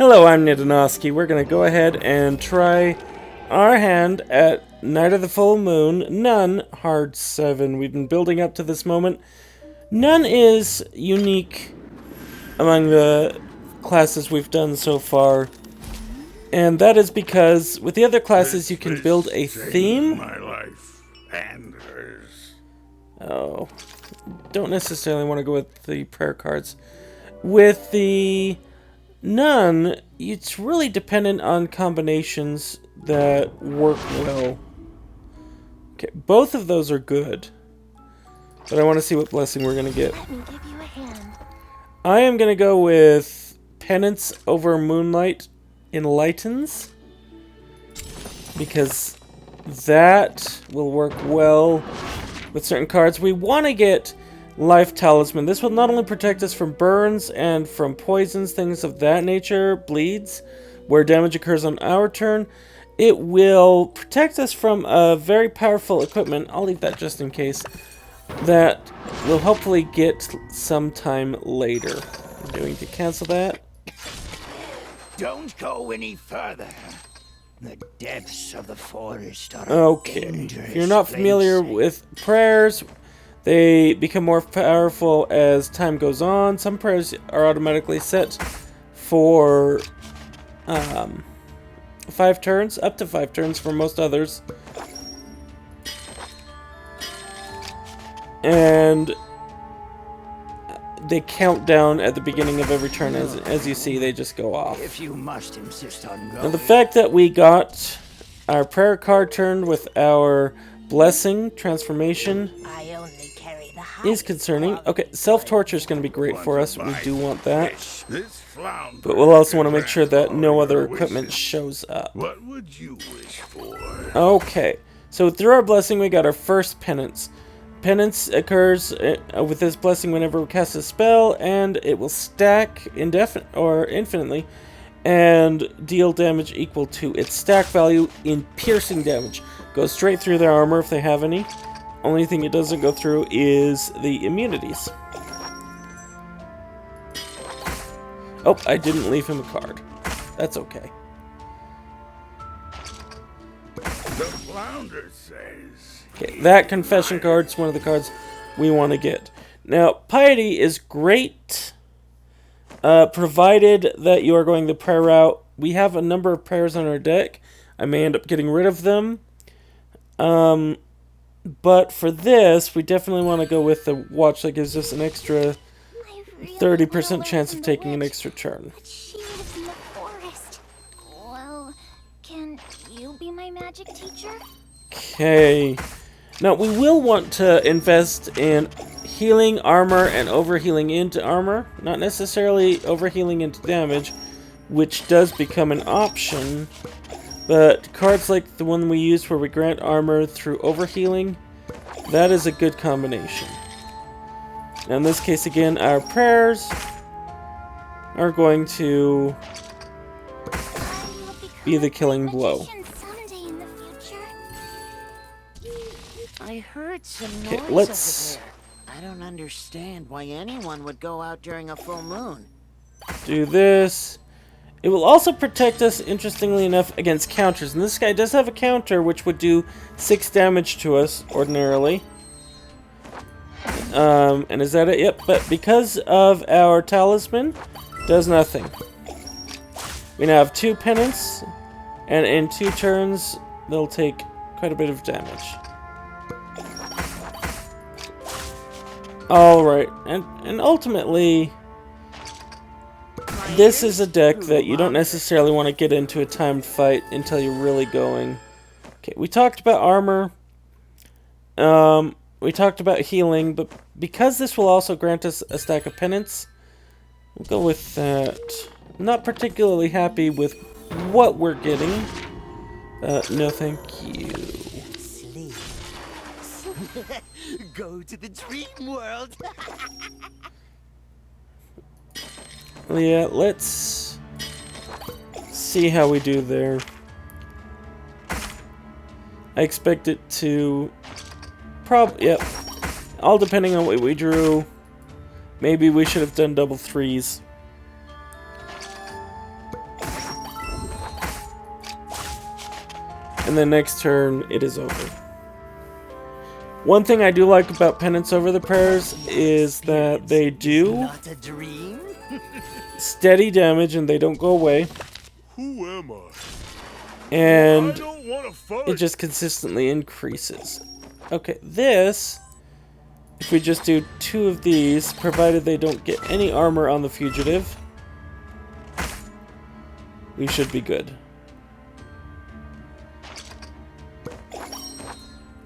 Hello, I'm Nidanoski. We're going to go ahead and try our hand at Night of the Full Moon, Nun Hard 7. We've been building up to this moment. Nun is unique among the classes we've done so far. And that is because with the other classes you can build a theme. My life and hers. Oh, don't necessarily want to go with the prayer cards. With the Nun, it's really dependent on combinations that work well. Okay, both of those are good. But I want to see what blessing we're going to get. Let me give you a hand. I am going to go with Penance over Moonlight Enlightens, because that will work well with certain cards. We want to get Life Talisman. This will not only protect us from burns and from poisons, things of that nature, bleeds, where damage occurs on our turn. It will protect us from a very powerful equipment, I'll leave that just in case, that we'll hopefully get sometime later. I'm going to cancel that. Don't go any further. The depths of the forest are Okay, if you're not familiar with prayers, they become more powerful as time goes on. Some prayers are automatically set for 5 turns, up to 5 turns for most others. And they count down at the beginning of every turn. As you see, they just go off. If you must insist on going. Now, the fact that we got our prayer card turned with our blessing transformation I only carry the is concerning. Okay, self-torture is going to be great for us. We do want that. This flounder But we'll also want to make sure that grants no all other your equipment wishes. shows up. What would you wish for? Okay, so through our blessing, we got our first penance. Penance occurs with this blessing whenever we cast a spell, and it will stack infinitely, and deal damage equal to its stack value in piercing damage. Goes straight through their armor if they have any. Only thing it doesn't go through is the immunities. Oh, I didn't leave him a card. That's okay. The flounder says. Okay, that confession card's one of the cards we want to get. Now, piety is great, provided that you are going the prayer route. We have a number of prayers on our deck. I may end up getting rid of them. But for this, we definitely want to go with the watch that gives us an extra 30% chance of taking an extra turn. But she lives in the forest. Well, can you be my magic teacher? Okay. Now, we will want to invest in healing armor and overhealing into armor. Not necessarily overhealing into damage, which does become an option. But cards like the one we used where we grant armor through overhealing, that is a good combination. Now, in this case, again, our prayers are going to be the killing blow. Someday in the future. I heard some Okay, noise let's over there. I don't understand why anyone would go out during a full moon. do this. It will also protect us, interestingly enough, against counters. And this guy does have a counter, which would do 6 damage to us, ordinarily. And is that it? Yep, but because of our talisman, does nothing. We now have 2 penance, and in 2 turns, they'll take quite a bit of damage. Alright, and ultimately, this is a deck that you don't necessarily want to get into a timed fight until you're really going. Okay, we talked about armor. We talked about healing, but because this will also grant us a stack of penance, we'll go with that. I'm not particularly happy with what we're getting. No thank you. Sleep. Go to the dream world. Yeah, let's see how we do there. I expect it to yep. All depending on what we drew. Maybe we should have done double 3s. and then next turn it is over. One thing I do like about Penance Over the Prayers is that they do Not a dream? steady damage and they don't go away. Who am I? And I don't want to fight. it just consistently increases. Okay, this, if we just do 2 of these, provided they don't get any armor on the fugitive, we should be good.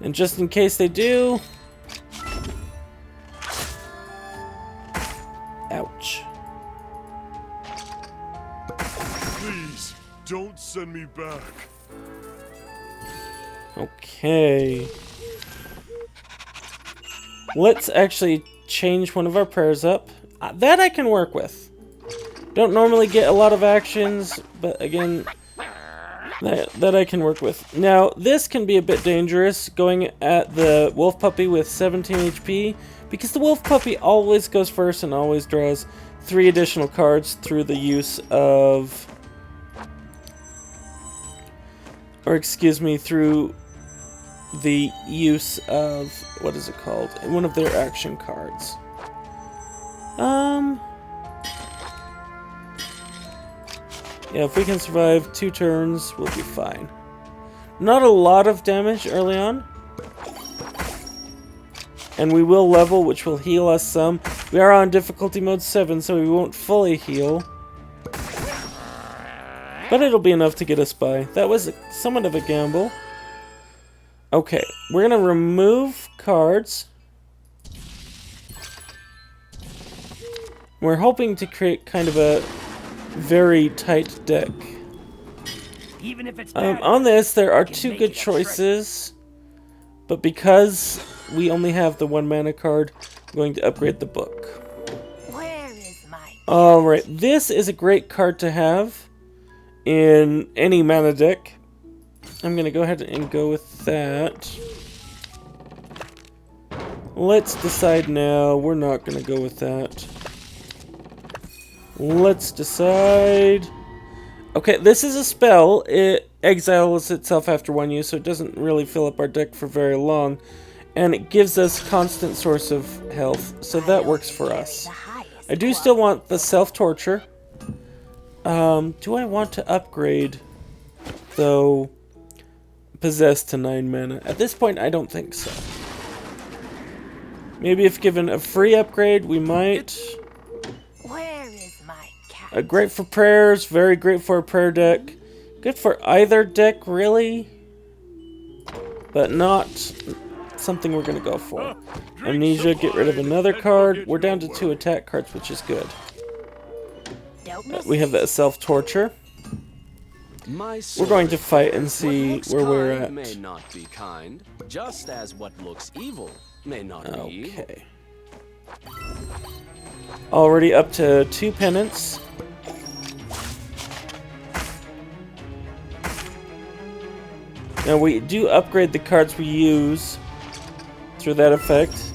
And just in case they do... Ouch. Please, don't send me back. Okay. Let's actually change one of our prayers up. That I can work with. Don't normally get a lot of actions, but again, that I can work with. Now, this can be a bit dangerous, going at the wolf puppy with 17 HP, because the wolf puppy always goes first and always draws 3 additional cards through the use of... Or excuse me, through the use of... What is it called? One of their action cards. Yeah, if we can survive 2 turns, we'll be fine. Not a lot of damage early on. And we will level, which will heal us some. We are on difficulty mode 7, so we won't fully heal. But it'll be enough to get us by. That was somewhat of a gamble. Okay, we're going to remove cards. We're hoping to create kind of a very tight deck. Even if it's On this, there are 2 good choices, but because we only have the 1 mana card, I'm going to upgrade the book. Where is my... Alright, this is a great card to have in any mana deck. I'm going to go ahead and go with that. Let's decide now. We're not going to go with that. Let's decide. Okay, this is a spell. It exiles itself after 1 use, so it doesn't really fill up our deck for very long. And it gives us constant source of health, so that works for us. I do still want the self-torture. Do I want to upgrade, though, Possess to 9 mana? At this point, I don't think so. Maybe if given a free upgrade, we might. Where is my cat? Great for prayers, very great for a prayer deck. Good for either deck, really. But not something we're going to go for. Amnesia, get rid of another card. We're down to 2 attack cards, which is good. We have that self-torture. We're going to fight and see where we're at. May not be kind, just as what looks evil may not be. Okay. Already up to 2 penance. Now we do upgrade the cards we use through that effect.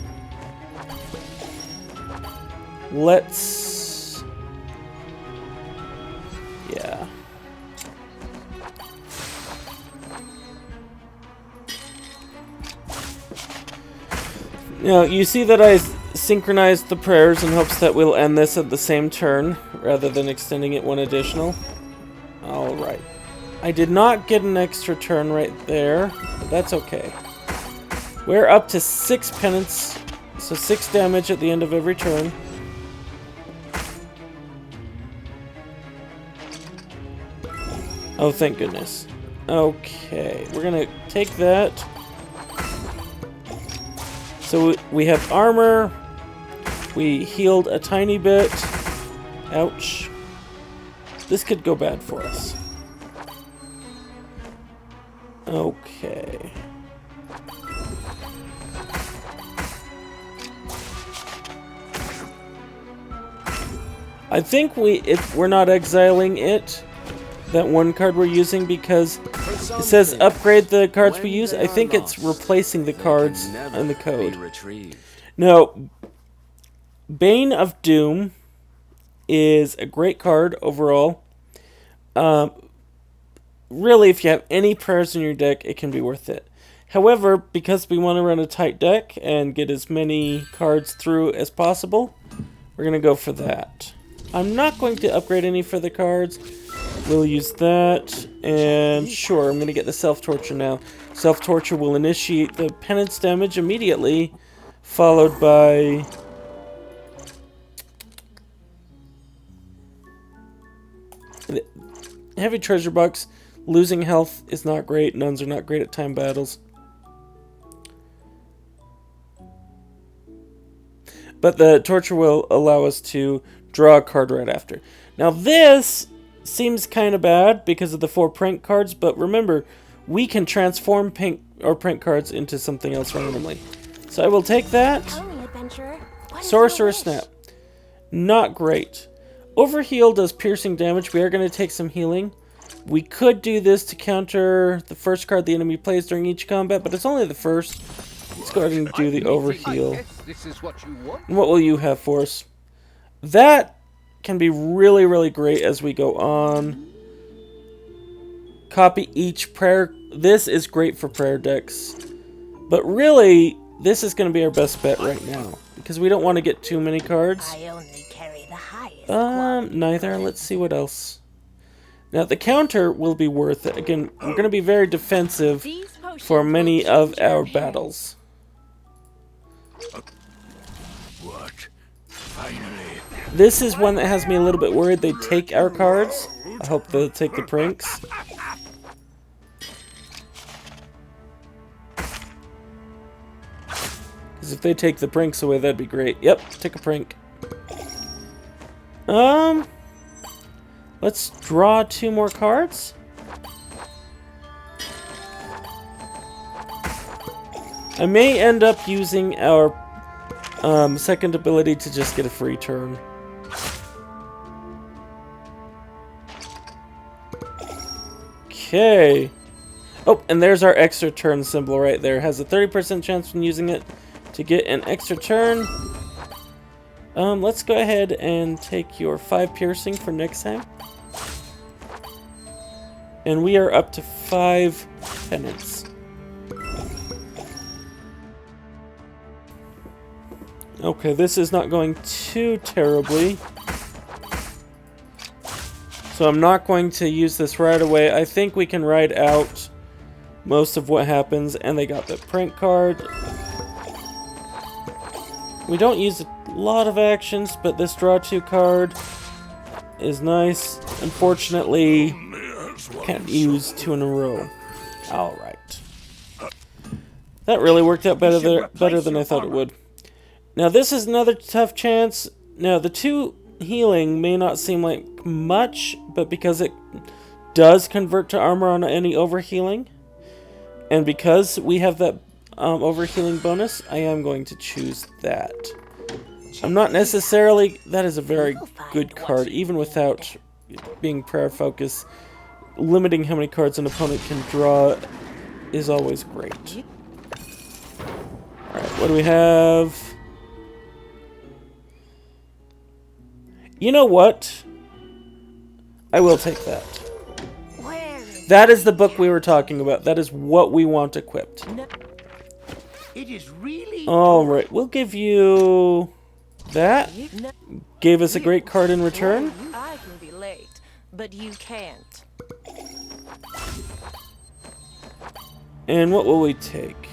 Let's... Yeah. Now, you see that I synchronized the prayers in hopes that we'll end this at the same turn, rather than extending it 1 additional. Alright. I did not get an extra turn right there, but that's okay. We're up to 6 penance, so 6 damage at the end of every turn. Oh, thank goodness. Okay, we're gonna take that. So we have armor. We healed a tiny bit. Ouch. This could go bad for us. Okay. I think if we're not exiling it, that 1 card we're using, because it says upgrade the cards we use. I think it's replacing the cards in the code. Now, Bane of Doom is a great card overall. really, if you have any prayers in your deck, it can be worth it. However, because we want to run a tight deck and get as many cards through as possible, we're going to go for that. I'm not going to upgrade any further cards. We'll use that. And sure, I'm going to get the self-torture now. Self-torture will initiate the penance damage immediately, followed by... Heavy treasure box. Losing health is not great. Nuns are not great at time battles. But the torture will allow us to draw a card right after. Now this seems kind of bad because of the 4 prank cards, but remember, we can transform prank cards into something else randomly. So I will take that. Tell me, adventurer. What is Sorcerer your Snap. Not great. Overheal does piercing damage. We are going to take some healing. We could do this to counter the first card the enemy plays during each combat, but it's only the first. Let's go ahead and do the overheal. And what will you have for us? That can be really, really great as we go on. Copy each prayer. This is great for prayer decks. But really, this is going to be our best bet right now. Because we don't want to get too many cards. I only carry the highest. Neither. Let's see what else. Now, the counter will be worth it. Again, we're going to be very defensive for many of our battles. What? Finally. This is one that has me a little bit worried they take our cards. I hope they'll take the pranks. Because if they take the pranks away, that'd be great. Yep, take a prank. Let's draw 2 more cards. I may end up using our second ability to just get a free turn. Okay. Oh, and there's our extra turn symbol right there. Has a 30% chance when using it to get an extra turn. Let's go ahead and take your 5 piercing for next time. And we are up to 5 penance. Okay, this is not going too terribly. So I'm not going to use this right away. I think we can ride out most of what happens. And they got the prank card. We don't use a lot of actions, but this draw 2 card is nice. Unfortunately, can't use 2 in a row. Alright. That really worked out better than I thought it would. Now this is another tough chance. Now the 2 healing may not seem like much, but because it does convert to armor on any overhealing, and because we have that overhealing bonus, I am going to choose that. I'm not necessarily... That is a very good card, even without being prayer focused. Limiting how many cards an opponent can draw is always great. Alright, what do we have? You know what? I will take that. That is the book we were talking about. That is what we want equipped. It is really. Alright, we'll give you that. Gave us a great card in return. I can be late, but you can't. And what will we take?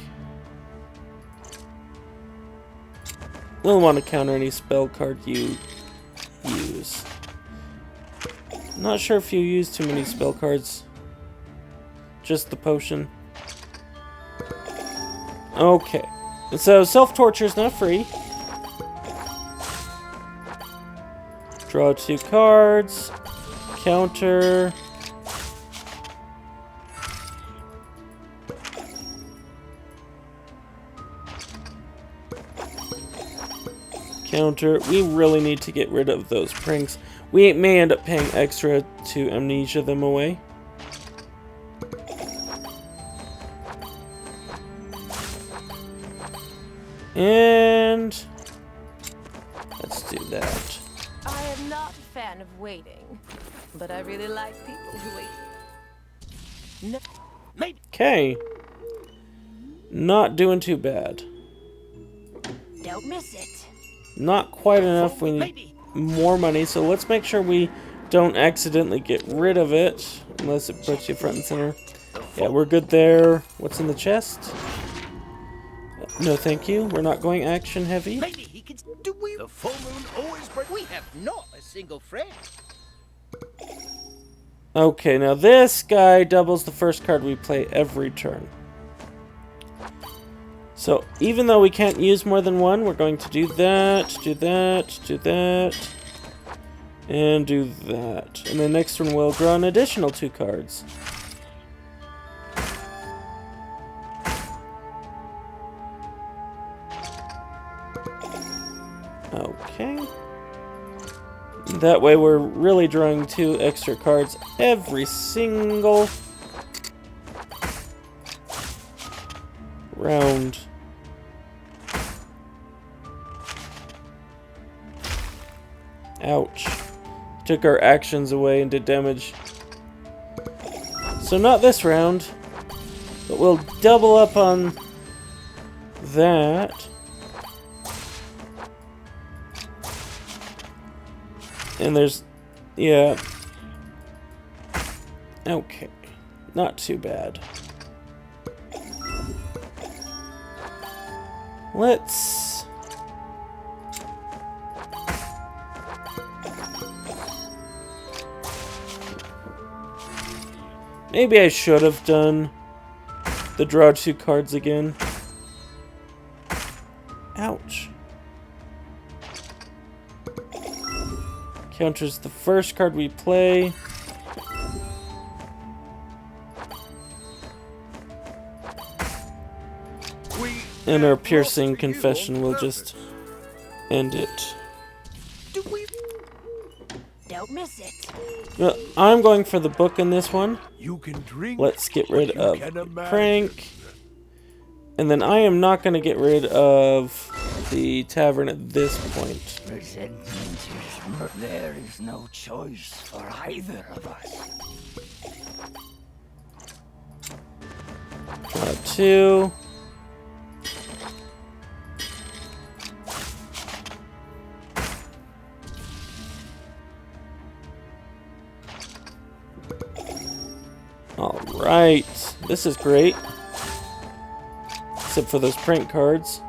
We'll want to counter any spell card you use. Not sure if you use too many spell cards. Just the potion. Okay. So self-torture is not free. Draw 2 cards. Counter. Counter. We really need to get rid of those pranks. We may end up paying extra to amnesia them away. And let's do that. I am not a fan of waiting, but I really like people who wait. Maybe. Okay. Not doing too bad. Don't miss it. Not quite enough. We need more money, so let's make sure we don't accidentally get rid of it. Unless it puts you front and center. Yeah, we're good there. What's in the chest? No, thank you. We're not going action heavy. Maybe he could. Do we? The full moon always breaks. We have not a single friend. Okay, now this guy doubles the first card we play every turn. So even though we can't use more than one, we're going to do that, do that, do that, and do that. And the next one we'll draw an additional 2 cards. Okay. That way we're really drawing 2 extra cards every single round. Ouch. Took our actions away and did damage. So not this round, but we'll double up on that. And there's, yeah. Okay. Not too bad. Let's... Maybe I should have done the draw 2 cards again. Ouch. Counters the first card we play. And our piercing confession will just end it. Don't miss it. Well, I'm going for the book in this one. You can drink. Let's get rid you of can imagine. Prank. And then I am not going to get rid of the tavern at this point. Resentment is there is no choice for either of us. Draw 2. Alright, this is great. Except for those prank cards.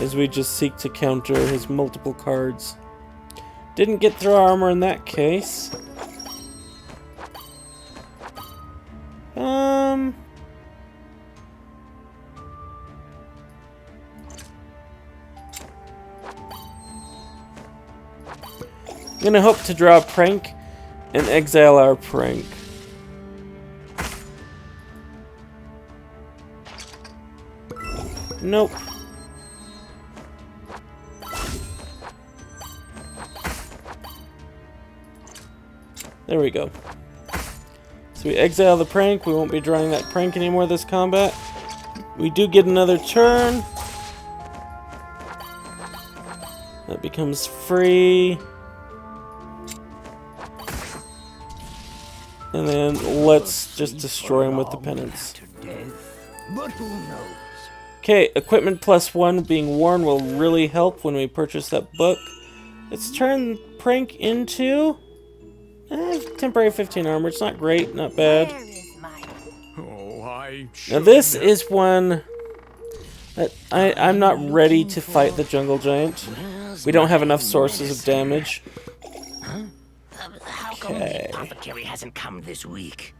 As we just seek to counter his multiple cards. Didn't get through armor in that case. I'm gonna hope to draw a prank and exile our prank. Nope. There we go. So we exile the prank. We won't be drawing that prank anymore this combat. We do get another turn. That becomes free. And then let's just destroy him with the penance. But who knows? Okay, equipment +1 being worn will really help when we purchase that book. Let's turn prank into temporary 15 armor. It's not great, not bad. Where is mine? Oh, I Now this is one that I'm not ready to fight the jungle giant. We don't have enough sources of damage. How come Okay. the apothecary hasn't come this week?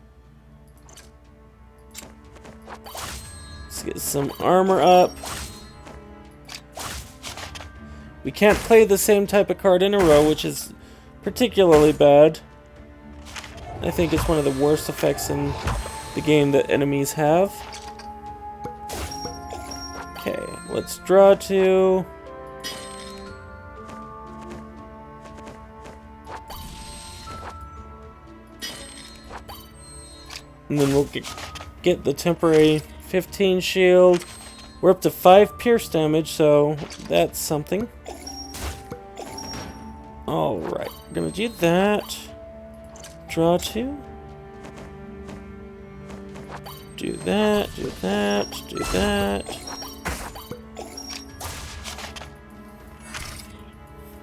Let's get some armor up. We can't play the same type of card in a row, which is particularly bad. I think it's one of the worst effects in the game that enemies have. Okay, let's draw 2. And then we'll get the temporary 15 shield. We're up to 5 pierce damage, so that's something. Alright, we're gonna do that. Draw 2. Do that, do that, do that.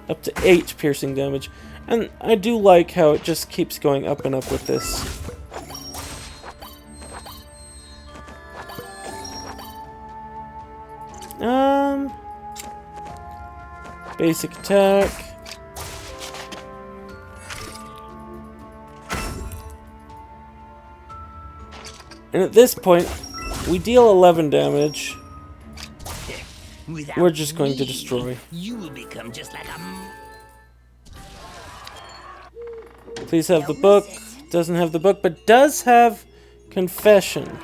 Up to 8 piercing damage. And I do like how it just keeps going up and up with this. Basic attack. And at this point, we deal 11 damage. Without We're just going to me, destroy. You will become just like a... Please have the book. Doesn't have the book, but does have confession.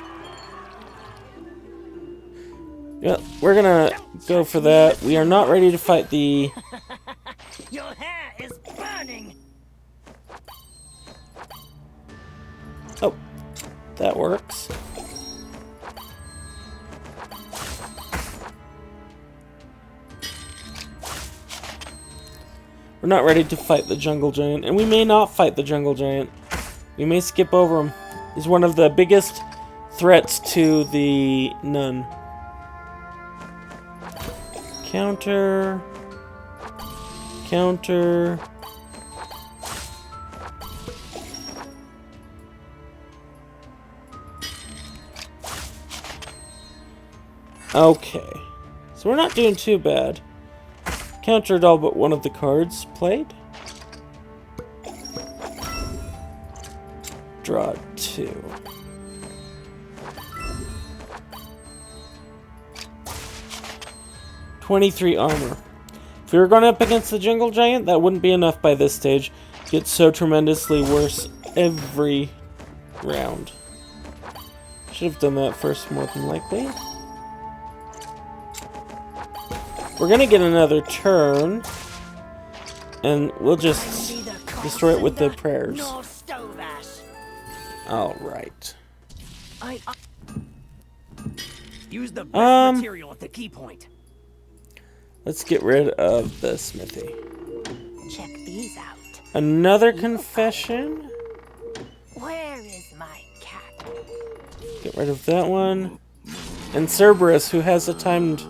Yeah, we're gonna go for that. We are not ready to fight the... Your hair is burning. Oh, that works. We're not ready to fight the jungle giant, and we may not fight the jungle giant. We may skip over him. He's one of the biggest threats to the nun. Counter. Counter. Okay. So we're not doing too bad. Countered all but one of the cards played. Draw 2. $23 armor. If we were going up against the jungle giant, that wouldn't be enough by this stage. It gets so tremendously worse every round. Should have done that first more than likely. We're gonna get another turn, and we'll just destroy it with the prayers. Alright. Use the best material at the key point. Let's get rid of the smithy. Check these out. Another confession. Where is my cat? Get rid of that one. And Cerberus, who has a timed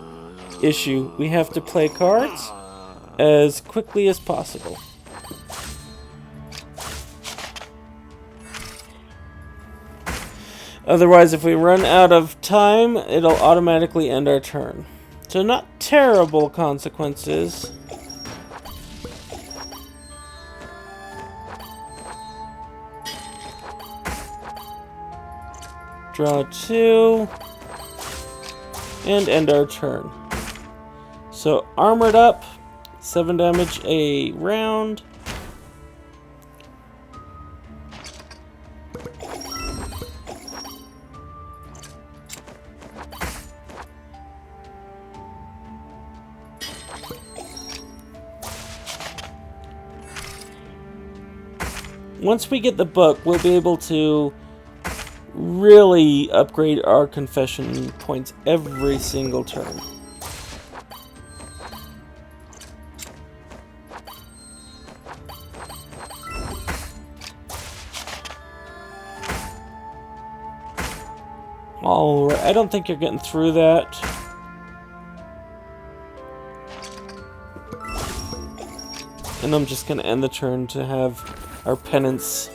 issue. We have to play cards as quickly as possible. Otherwise, if we run out of time, it'll automatically end our turn. So not terrible consequences. Draw 2. And end our turn. So armored up, 7 damage a round. Once we get the book, we'll be able to really upgrade our confession points every single turn. Alright, I don't think you're getting through that. And I'm just going to end the turn to have our penance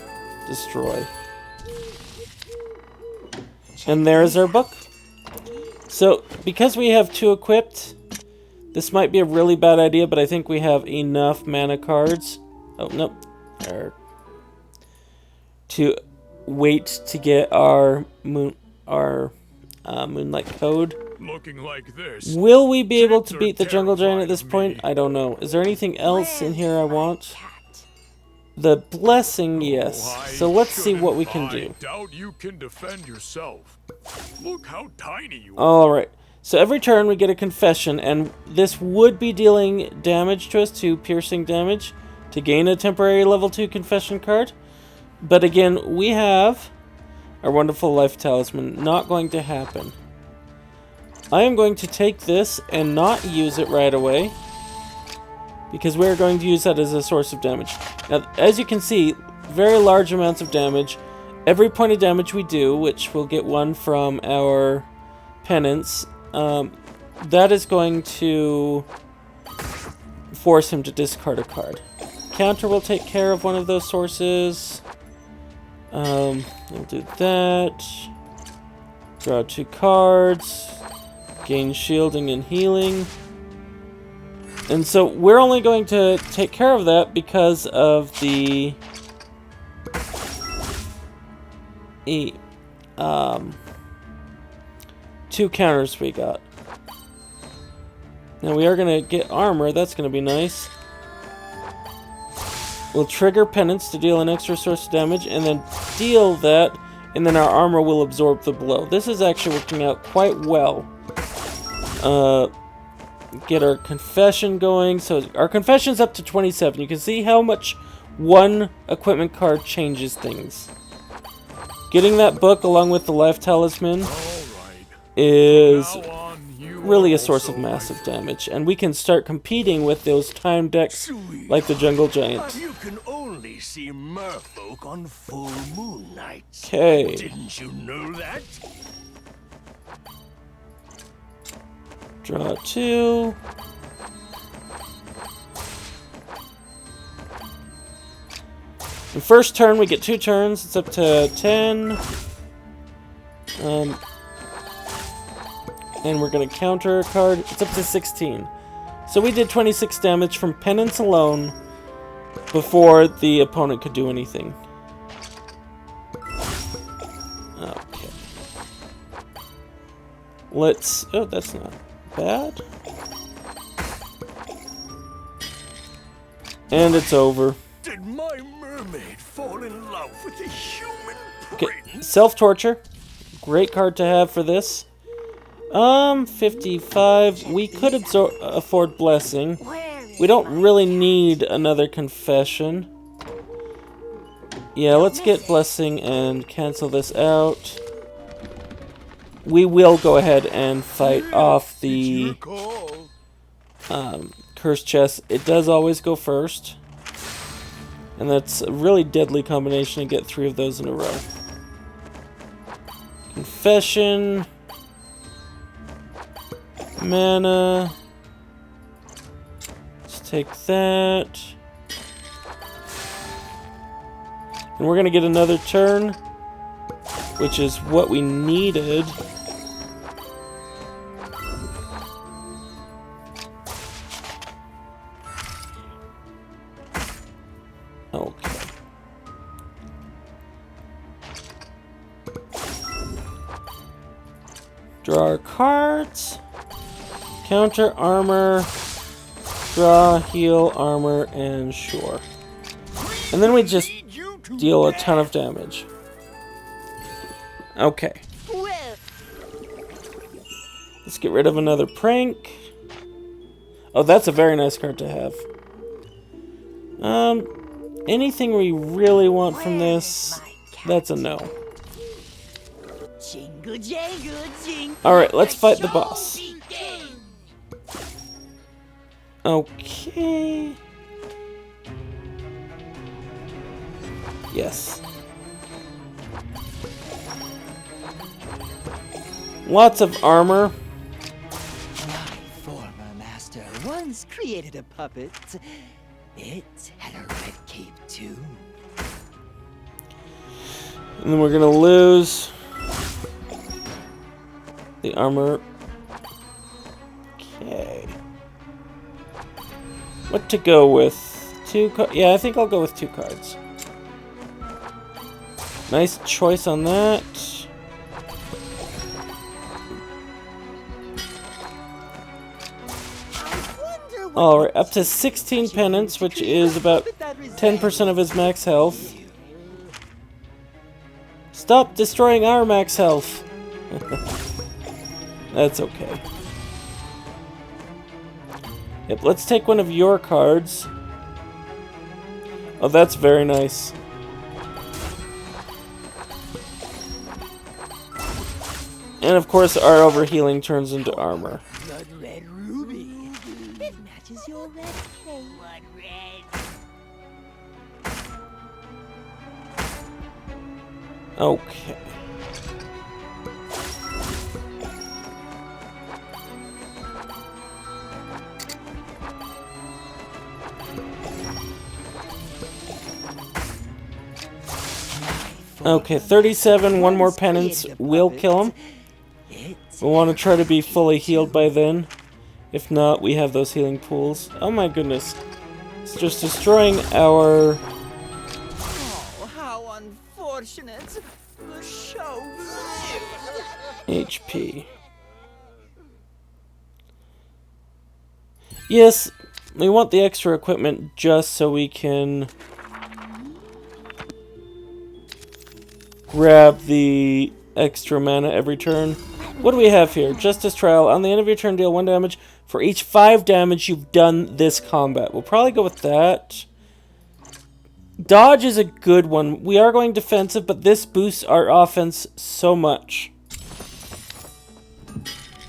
destroy. And there's our book. So, because we have 2 equipped, this might be a really bad idea, but I think we have enough mana cards. Oh, nope. To wait to get our Moonlight Code. Looking like this. Will we be able to beat the jungle giant at this point? I don't know. Is there anything else in here I want? The blessing, yes. So let's see what we can do. I doubt you can defend yourself. Look how tiny you are. Alright. So every turn we get a confession, and this would be dealing damage to us, 2 piercing damage, to gain a temporary level 2 confession card. But again, we have our wonderful life talisman. Not going to happen. I am going to take this and not use it right away. because we're going to use that as a source of damage. Now, as you can see, very large amounts of damage. Every point of damage we do, which we'll get 1 from our penance, that is going to force him to discard a card. Counter will take care of one of those sources. We'll do that. Draw 2 cards. Gain shielding and healing. And so we're only going to take care of that because of the 2 counters we got. Now we are going to get armor. That's going to be nice. We'll trigger penance to deal an extra source of damage, and then deal that, and then our armor will absorb the blow. This is actually working out quite well. Get our confession going. So our confession's up to 27. You can see how much 1 equipment card changes things. Getting that book along with the life talisman is really a source of massive damage, and we can start competing with those time decks like the Jungle Giant. You can only see merfolk on full moon nights. Okay. Didn't you know that? Draw 2. The first turn we get 2 turns. It's up to 10. And we're going to counter a card. It's up to 16. So we did 26 damage from penance alone before the opponent could do anything. Okay. Let's... Oh, that's not bad. And it's over. Did my mermaid fall in love with a human Okay. prince? Self-torture. Great card to have for this. 55. We could afford blessing. We don't really need another confession. Yeah, let's get blessing and cancel this out. We will go ahead and fight off the cursed chest. It does always go first. And that's a really deadly combination to get 3 of those in a row. Confession. Mana. Let's take that. And we're going to get another turn, which is what we needed. Okay. Draw our cards. Counter, armor, draw, heal, armor, and sure. And then we just deal a ton of damage. Okay. Let's get rid of another prank. Oh, that's a very nice card to have. Anything we really want from this, that's a no. Alright, let's fight the boss. Okay. Yes. Lots of armor. My former master once created a puppet. It had a red cape too. And then we're gonna lose the armor. Okay. What to go with? 2 cards? Yeah, I think I'll go with 2 cards. Nice choice on that. Alright, up to 16 penance, which is about 10% of his max health. Stop destroying our max health. That's okay. Yep, let's take one of your cards. Oh, that's very nice. And of course, our overhealing turns into armor. Blood red ruby. It matches your red cape. one red. Okay. Okay, 37, one more penance will kill him. We want to try to be fully healed by then. If not, we have those healing pools. Oh my goodness. It's just destroying our Oh, how unfortunate. The show. HP. Yes, we want the extra equipment just so we can grab the extra mana every turn. What do we have here? Justice Trial. On the end of your turn, deal 1 damage for each 5 damage you've done this combat. We'll probably go with that. Dodge is a good one. We are going defensive, but this boosts our offense so much.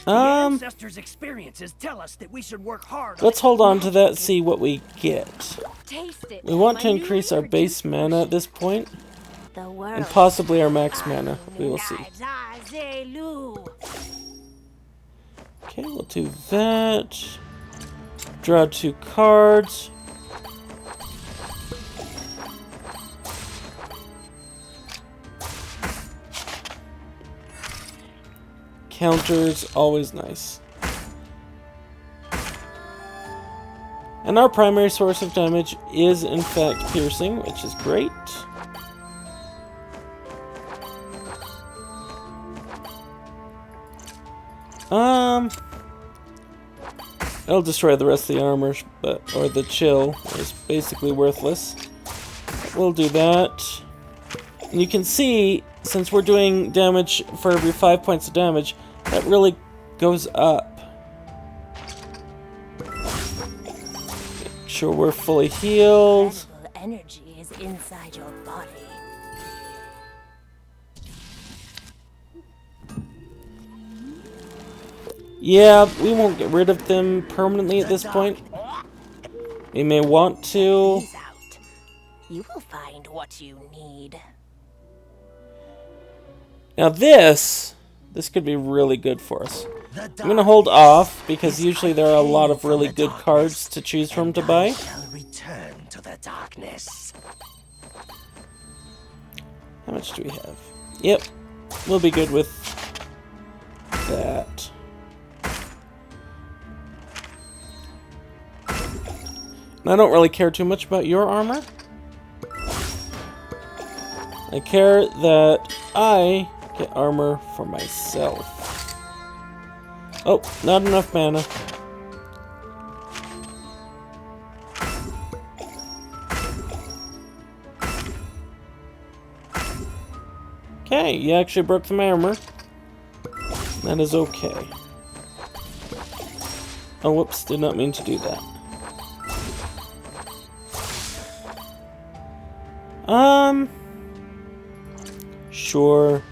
Ancestors' experiences tell us that we should work hard. Let's hold on to that, see what we get. Taste it. We want to My new increase our base mana at this point, The world. and possibly our max mana. We will see. Okay, we'll do that. Draw 2 cards. Counters, always nice. And our primary source of damage is in fact piercing, which is great. It'll destroy the rest of the armor, or the chill is basically worthless. We'll do that. And you can see, since we're doing damage for every 5 points of damage, that really goes up. Make sure we're fully healed. Valuable energy is inside your body. Yeah, we won't get rid of them permanently at this point. We may want to. He's out. You will find what you need. Now this could be really good for us. I'm going to hold off, because usually there are a lot of really good cards to choose from to buy. Shall return to the darkness. How much do we have? Yep, we'll be good with that. And I don't really care too much about your armor. I care that I get armor for myself. Oh, not enough mana. Okay, you actually broke some armor. That is okay. Oh, whoops, did not mean to do that. Sure.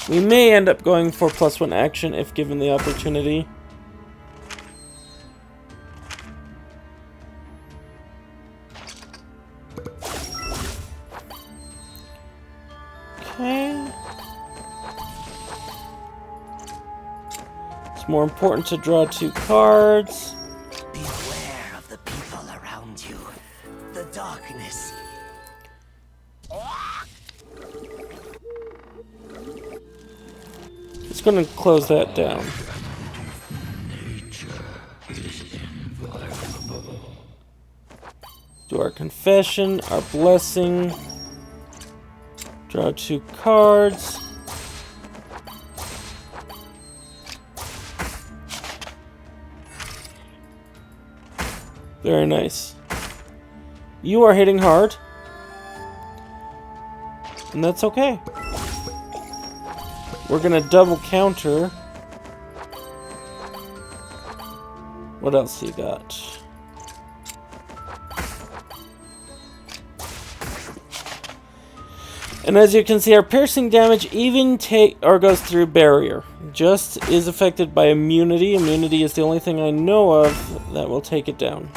We may end up going for +1 action if given the opportunity. Okay. It's more important to draw 2 cards. Beware of the people around you. The darkness. It's going to close that down. Do our confession, our blessing. Draw 2 cards. Very nice. You are hitting hard. And that's okay. We're gonna double counter. What else you got? And as you can see, our piercing damage even goes through barrier. Just is affected by immunity. Immunity is the only thing I know of that will take it down.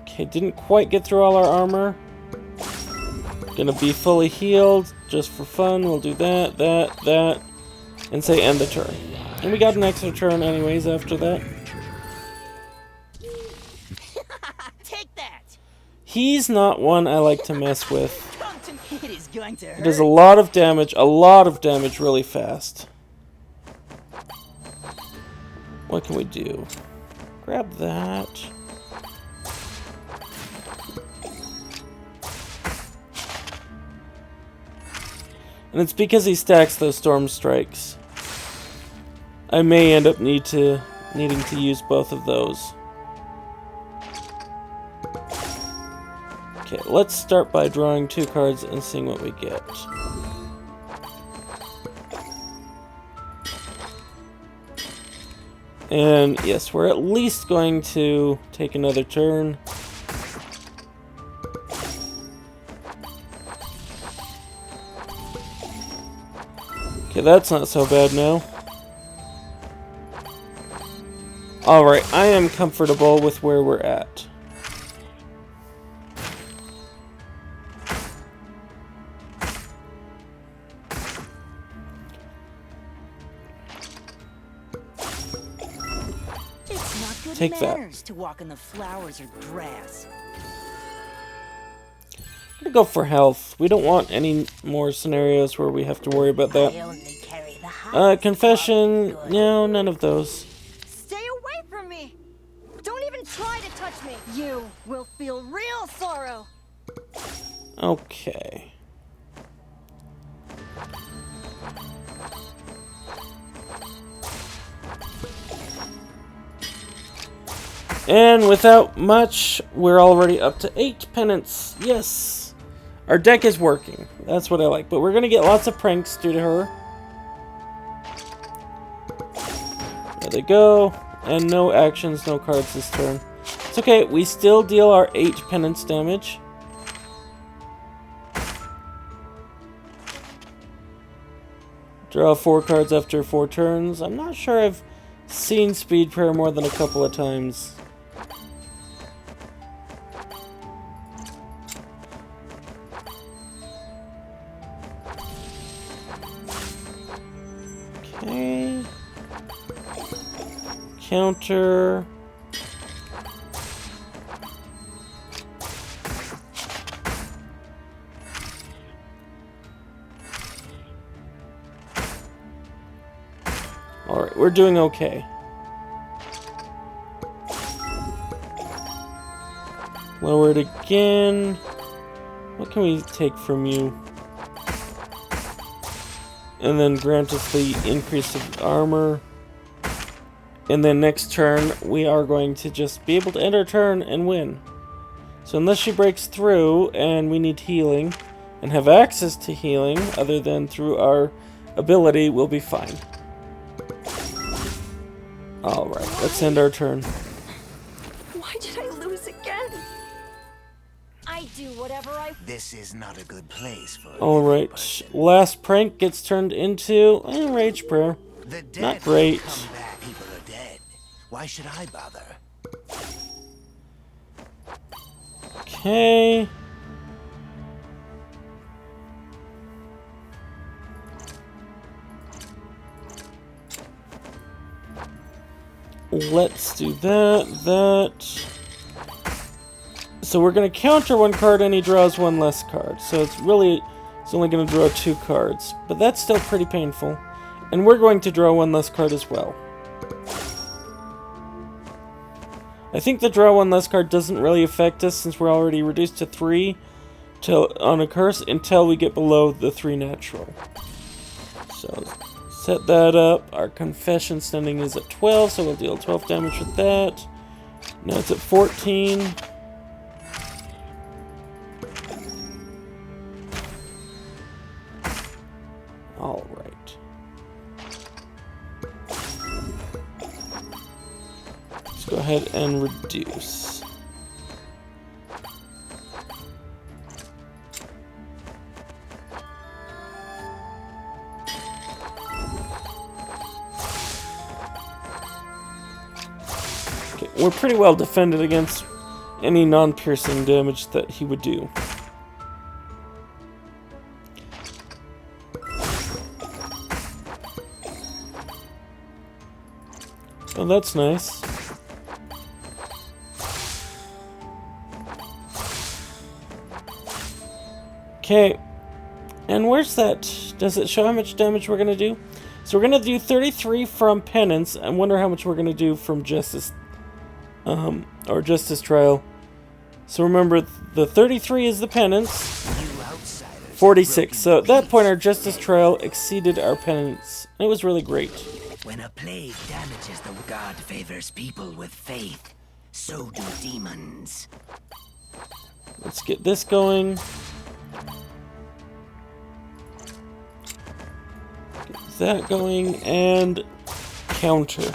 Okay, didn't quite get through all our armor. Gonna be fully healed just for fun. We'll do that, and say end the turn. And we got an extra turn anyways after that. Take that! He's not one I like to mess with. It is going to hurt. It does a lot of damage really fast. What can we do? Grab that. And it's because he stacks those storm strikes. I may end up needing to use both of those. Okay, let's start by drawing 2 cards and seeing what we get. And yes, we're at least going to take another turn. Okay, that's not so bad now. Alright, I am comfortable with where we're at. It's not good Take that. manners to walk in the flowers or grass. I'm gonna go for health. We don't want any more scenarios where we have to worry about I that. only carry the highest Confession, good. no, none of those. Stay away from me! Don't even try to touch me! You will feel real sorrow! Okay. And without much, we're already up to 8 penance. Yes! Our deck is working. That's what I like. But we're going to get lots of pranks due to her. There they go. And no actions, no cards this turn. It's okay. We still deal our 8 penance damage. Draw 4 cards after 4 turns. I'm not sure I've seen Speed Prayer more than a couple of times. Okay. Counter. Alright, we're doing okay. Lower it again. What can we take from you? And then grant us the increase of armor. And then next turn, we are going to just be able to end our turn and win. So unless she breaks through and we need healing, and have access to healing other than through our ability, we'll be fine. Alright, let's end our turn. Why did I lose again? I do whatever I... This is not a good place for Alright, last prank gets turned into a rage prayer. the dead. Not great. Come back. People are dead. Why should I bother? Okay. Let's do that. So we're going to counter 1 card and he draws 1 less card. So it's only going to draw 2 cards. But that's still pretty painful. And we're going to draw 1 less card as well. I think the draw 1 less card doesn't really affect us since we're already reduced to 3 on a curse until we get below the 3 natural. So set that up. Our confession standing is at 12, so we'll deal 12 damage with that. Now it's at 14. Alright. Let's go ahead and reduce. we're pretty well defended against any non-piercing damage that he would do. Oh, that's nice. Okay. And where's that? Does it show how much damage we're going to do? So we're going to do 33 from Penance. I wonder how much we're going to do from Justice. Or Justice Trial. So remember, the 33 is the Penance. 46. So at that point, our Justice Trial exceeded our Penance. It was really great. When a plague damages the God favors people with faith, so do demons. Let's get this going. Get that going and counter.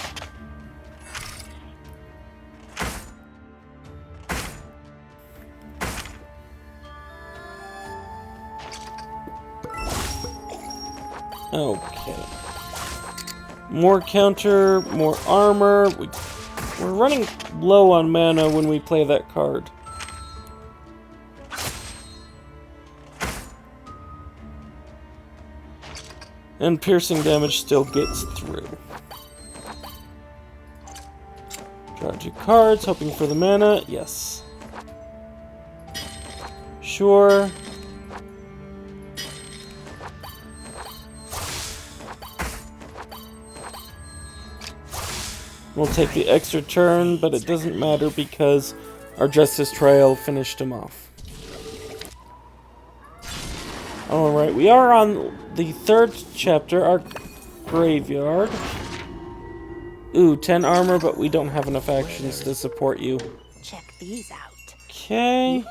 Okay. More counter, more armor. We're running low on mana when we play that card. And piercing damage still gets through. Draw 2 cards, hoping for the mana. Yes. Sure. We'll take the extra turn, but it doesn't matter because our Justice Trial finished him off. Alright, we are on the 3rd chapter, our graveyard. Ooh, 10 armor, but we don't have enough actions to support you. Check these out. Okay,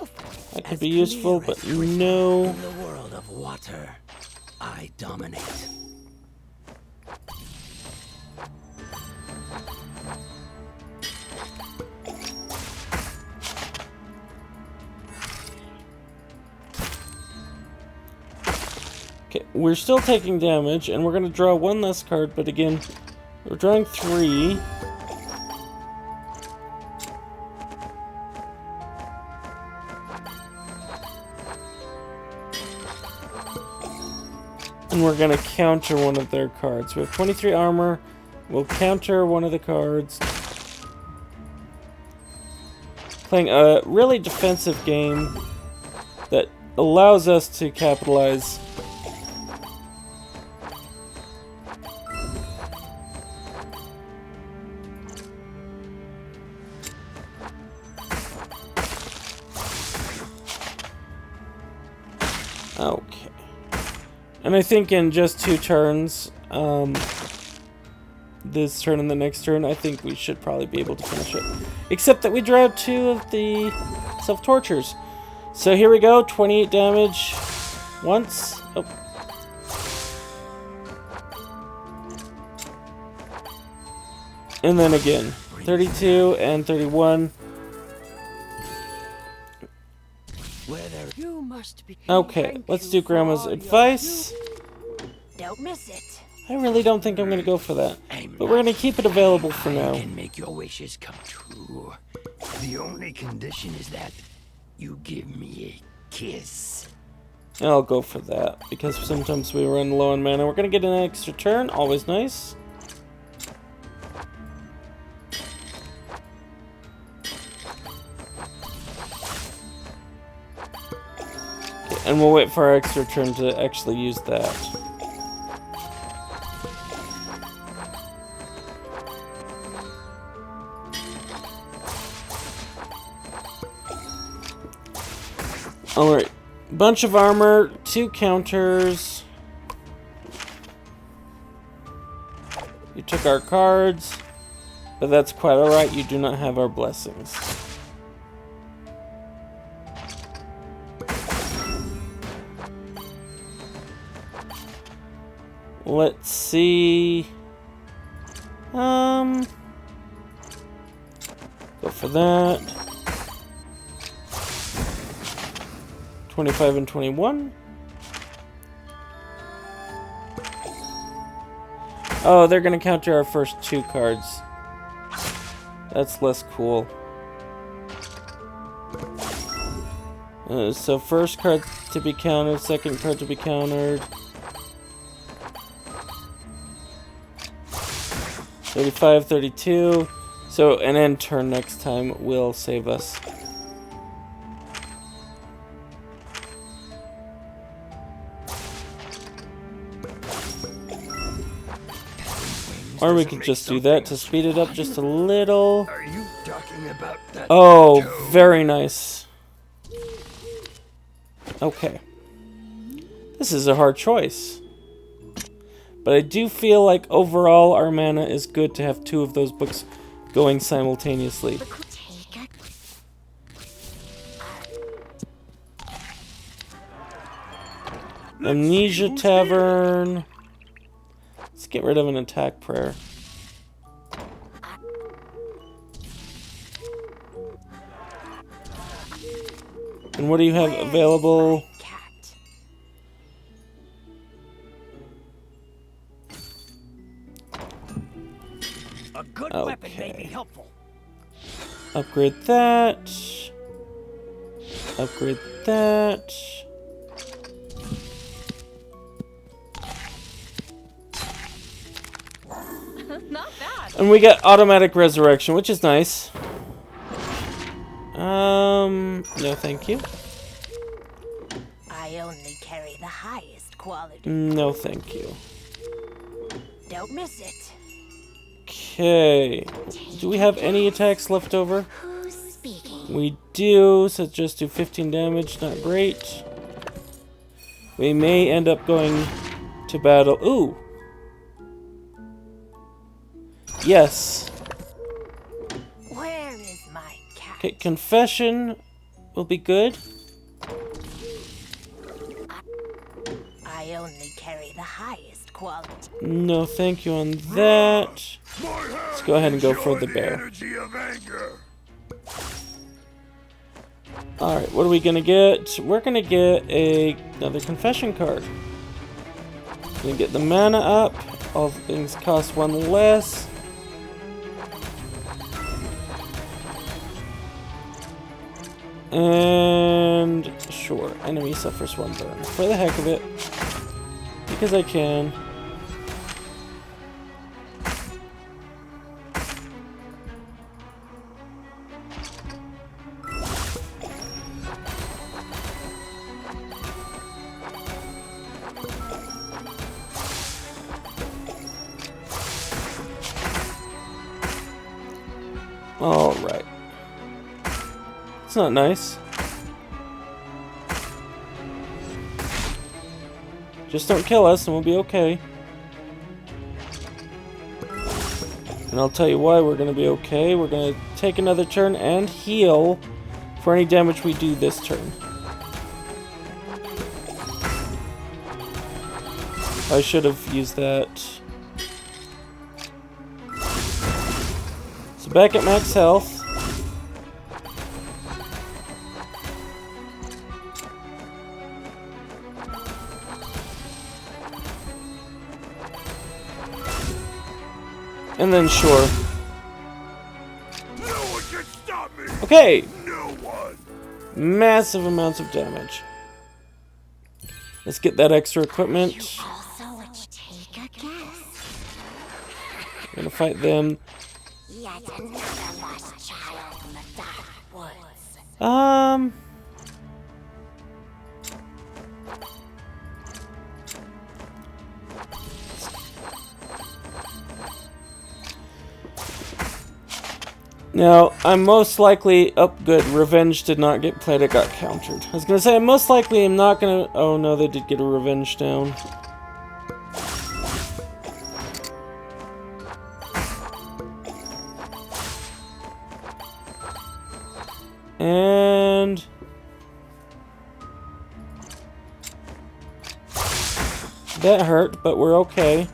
that could be useful, but no. In the world of water, I dominate. Okay, we're still taking damage, and we're going to draw 1 less card, but again, we're drawing 3. And we're going to counter one of their cards. We have 23 armor. We'll counter one of the cards. Playing a really defensive game that allows us to capitalize. Okay. And I think in just 2 turns, this turn and the next turn, I think we should probably be able to finish it. Except that we draw 2 of the self-tortures. So here we go, 28 damage once. Oh. And then again, 32 and 31. Okay, let's do Grandma's advice. Don't miss it. I really don't think I'm going to go for that. But we're going to keep it available for now. I can make your wishes come true. The only condition is that you give me a kiss. I'll go for that, because sometimes we run low on mana. We're going to get an extra turn, always nice. Okay, and we'll wait for our extra turn to actually use that. Alright, bunch of armor, 2 counters. You took our cards, but that's quite alright, you do not have our blessings. Let's see. Go for that. 25 and 21. Oh, they're gonna counter our first 2 cards. That's less cool. So first card to be countered, second card to be countered. 35, 32. So an end turn next time will save us. Or we could just do that to speed it up just a little. Are you talking about that? Oh, very nice. Okay. This is a hard choice. But I do feel like overall our mana is good to have two of those books going simultaneously. Amnesia Tavern. Let's get rid of an attack prayer. And what do you have available? A good weapon may be helpful. Upgrade that. Upgrade that. Not bad. And we got automatic resurrection, which is nice. No thank you. I only carry the highest quality. No thank you. Don't miss it. Okay. Do we have any attacks left over? Who's speaking? We do, so just do 15 damage, not great. We may end up going to battle. Ooh! Yes. Where is my cat? Okay, confession will be good. I only carry the highest quality. No thank you on that. Let's go ahead and go for the bear. Alright, what are we gonna get? We're gonna get another confession card. Gonna get the mana up. All the things cost one less. And sure, enemy suffers one burn. For the heck of it. Because I can. Alright. It's not nice. Just don't kill us and we'll be okay. And I'll tell you why we're going to be okay. We're going to take another turn and heal for any damage we do this turn. I should have used that. So back at max health. And then sure. No one can stop me. Okay. No one. Massive amounts of damage. Let's get that extra equipment. Also, take a guess. We're gonna fight them. Yet another lost child from the dark woods. Now, I'm most likely... Oh, good. Revenge did not get played. It got countered. I was going to say, I'm most likely I'm not going to... Oh, no, they did get a revenge down. And... that hurt, but we're okay.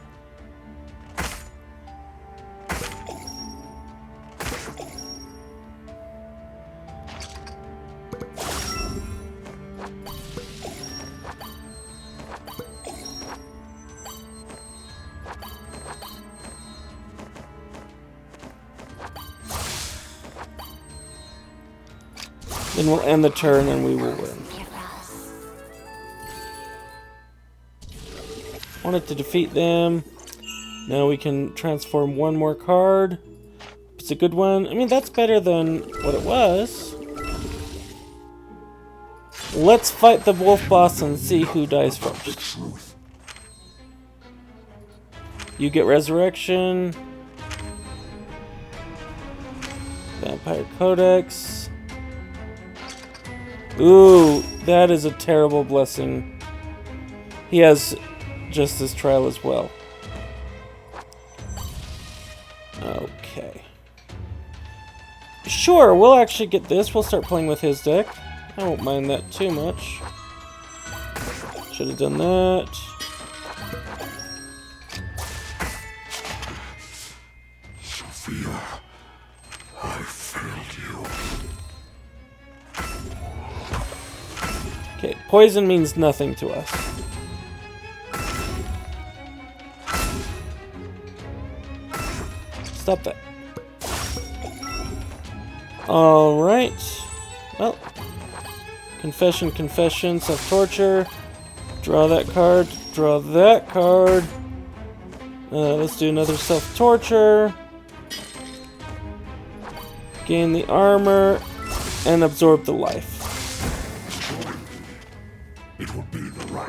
Then we'll end the turn and we will win. Wanted to defeat them. Now we can transform one more card. It's a good one. I mean, that's better than what it was. Let's fight the wolf boss and see who dies first. You get resurrection. Vampire Codex. Ooh, that is a terrible blessing. He has Justice Trial as well. Okay. Sure, we'll actually get this. We'll start playing with his deck. I won't mind that too much. Should have done that. Sophia, I failed you. Okay, poison means nothing to us. Stop that. Alright. Well. Confession, confession, self-torture. Draw that card. Draw that card. Let's do another self-torture. Gain the armor. And absorb the life.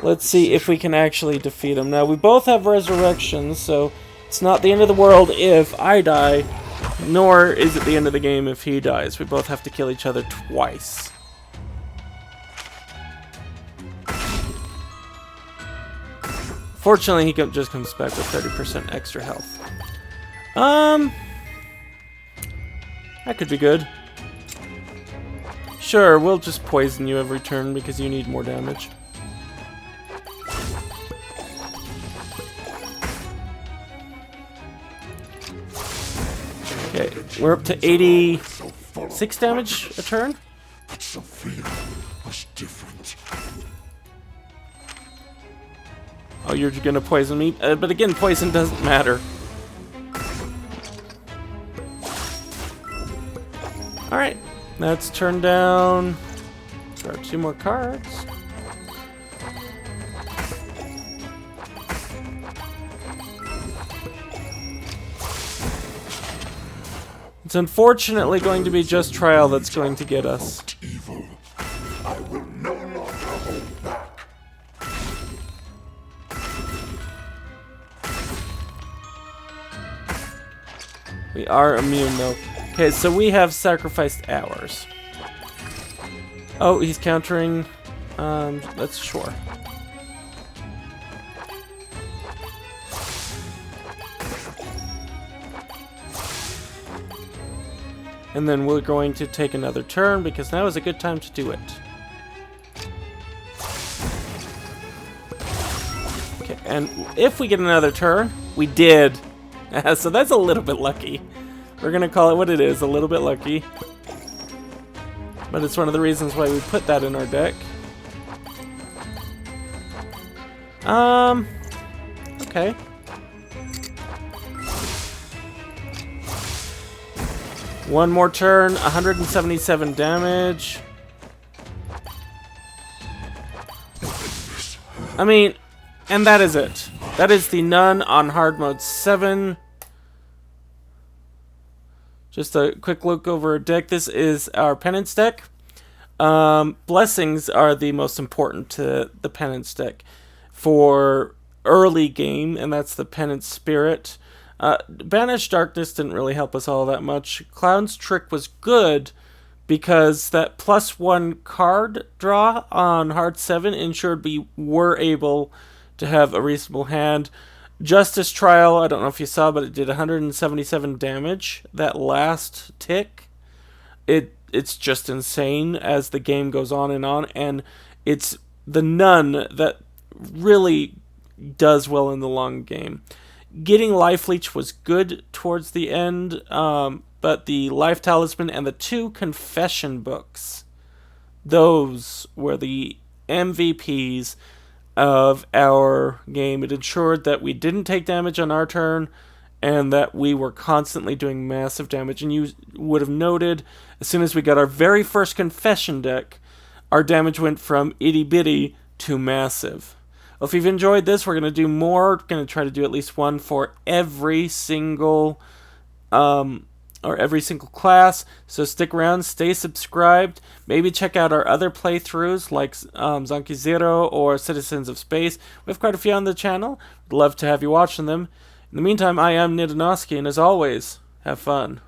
Let's see if we can actually defeat him. Now, we both have resurrection, so it's not the end of the world if I die, nor is it the end of the game if he dies. We both have to kill each other twice. Fortunately, he just comes back with 30% extra health. That could be good. Sure, we'll just poison you every turn because you need more damage. Okay, we're up to 86 damage a turn. But Sophia was different. Oh, you're gonna poison me? But again, poison doesn't matter. Alright, let's turn down. Draw 2 more cards. It's unfortunately going to be just trial that's going to get us. Evil. I will no longer hold back. We are immune though. Okay, so we have sacrificed ours. Oh, he's countering. That's sure. And then we're going to take another turn because now is a good time to do it. Okay, and if we get another turn, we did. So that's a little bit lucky. We're gonna call it what it is, a little bit lucky. But it's one of the reasons why we put that in our deck. Okay. One more turn, 177 damage. I mean, and that is it. That is the Nun on hard mode 7. Just a quick look over our deck. This is our penance deck. Blessings are the most important to the penance deck for early game, and that's the penance spirit. Banish Darkness didn't really help us all that much. Clown's Trick was good because that +1 card draw on hard 7 ensured we were able to have a reasonable hand. Justice Trial, I don't know if you saw, but it did 177 damage. That last tick, it's just insane as the game goes on, and it's the Nun that really does well in the long game. Getting Life Leech was good towards the end, but the Life Talisman and the 2 Confession books, those were the MVPs of our game. It ensured that we didn't take damage on our turn, and that we were constantly doing massive damage. And you would have noted, as soon as we got our very first confession deck, our damage went from itty-bitty to massive. Well, if you've enjoyed this, we're going to do more. We're going to try to do at least one for every single class. So stick around, stay subscribed. Maybe check out our other playthroughs like Zanki Zero or Citizens of Space. We have quite a few on the channel. We'd love to have you watching them. In the meantime, I am Nidanoski, and as always, have fun.